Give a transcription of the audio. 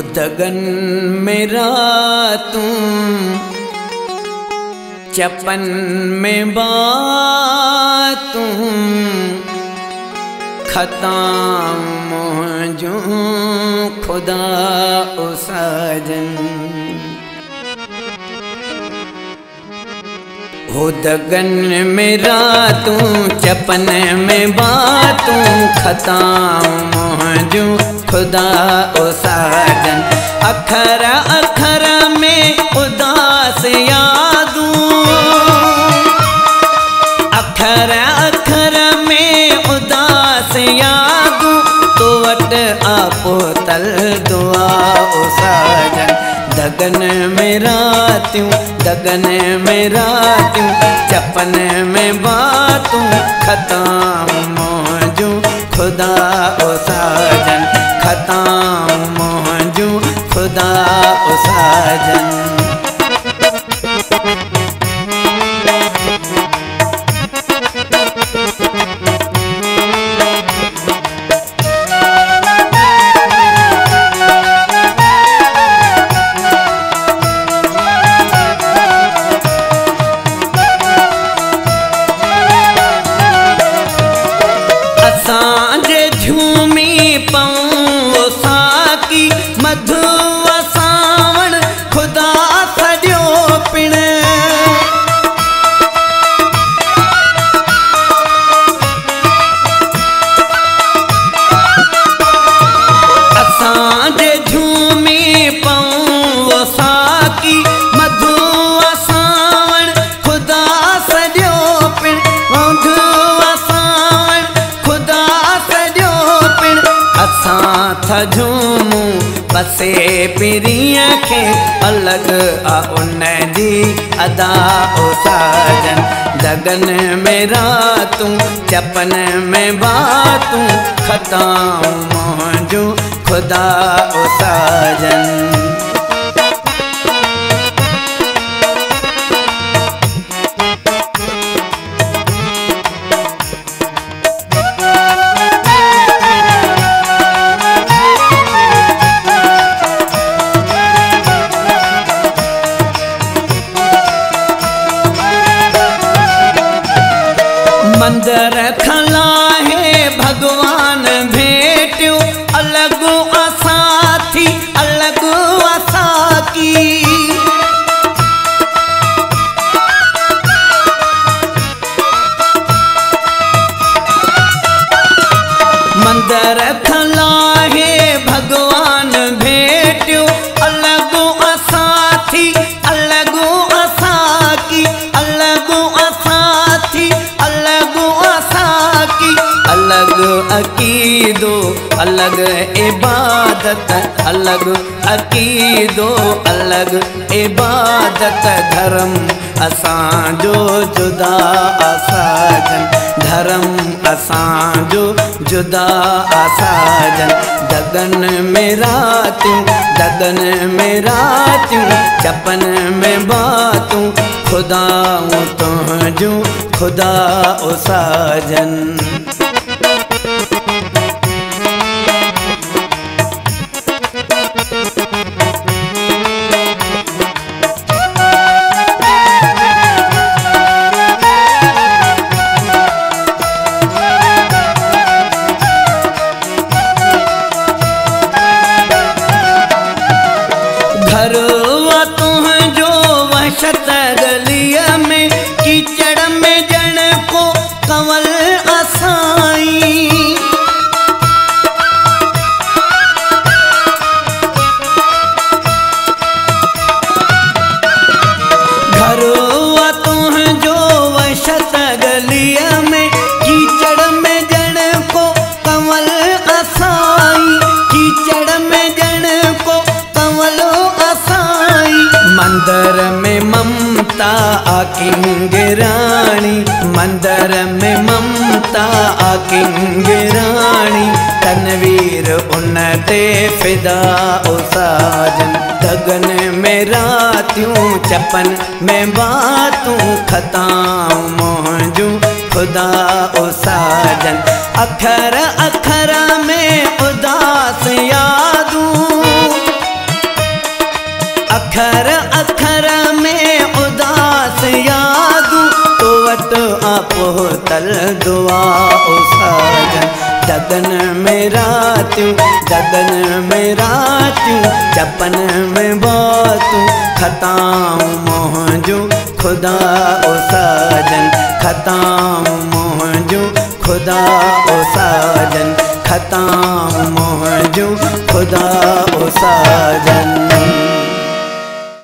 दगन में रातूं चपन में बातूं खताम मोहजूं खुदा ओ साजन। हो दगन में रातूं चपन में बातूं खताम मोहजूं खुदा ओ साजन। अखर अखर में उदास यादूं अखर अखर में उदास यादूं तो वट आपो तल दुआ ओ साजन। दगन में रातूं दगन में रातूं चपन में बातूं खताम मोहजूं खुदा ओ साजन। खताम मोहजूं खुदा ओ साजन। असांजे झूमी पऊं साकी मधु सावण खुदा सॼो पिण। असांजे झूमी पऊं साकी मधु सावण खुदा सॼो पिण। मधु सावण खुदा सॼो पिण। असां था झूमूं बसे पिरीअ खे अलॻ आ उन जी अदा ओ साजन। दगन में रातूं चपन में बातूं खताम मोहजूं खुदा ओ साजन। मंदर खलाहे भगवान भेटियो अलग असाथी अलग असाकी। मंदर खलाहे भगवान भेटियो अलग असाथी अलग असाकी। अलग असाथी अलग असाकी। अलग अकीदो अलग इबादत अलग अकीदो अलग इबादत। धर्म असांजो जुदा साजन। धर्म असांजो जुदा साजन। दगन में रातूं दगन में रातूं चपन में बातूं खुदा तुझूं खुदा ओ साजन। घरवा तुझो वहशत गलिया में कीचड़ में जण को कंवल असाई। घरवा तुझो वहशत गलिया में कीचड़ में जण को कंवल असाई। कीचड़ में जण को कंवलो असाई। मंदर में ममता आकिंगराणी मंदर में ममता आकिंगराणी। तनवीर उन ते फिदा ओ साजन। दगन में रातूं चपन में बातूं खताम मोहजूं खुदा ओ साजन। अखर अखर में उदास यादूं अखर अखर में उदास यादूं तो वट आपो तल दुआ ओ साजन दगन में रातियूं चपन में बातूं खताऊं मोहजो खुदा ओ साजन खताऊं मोहजो खुदा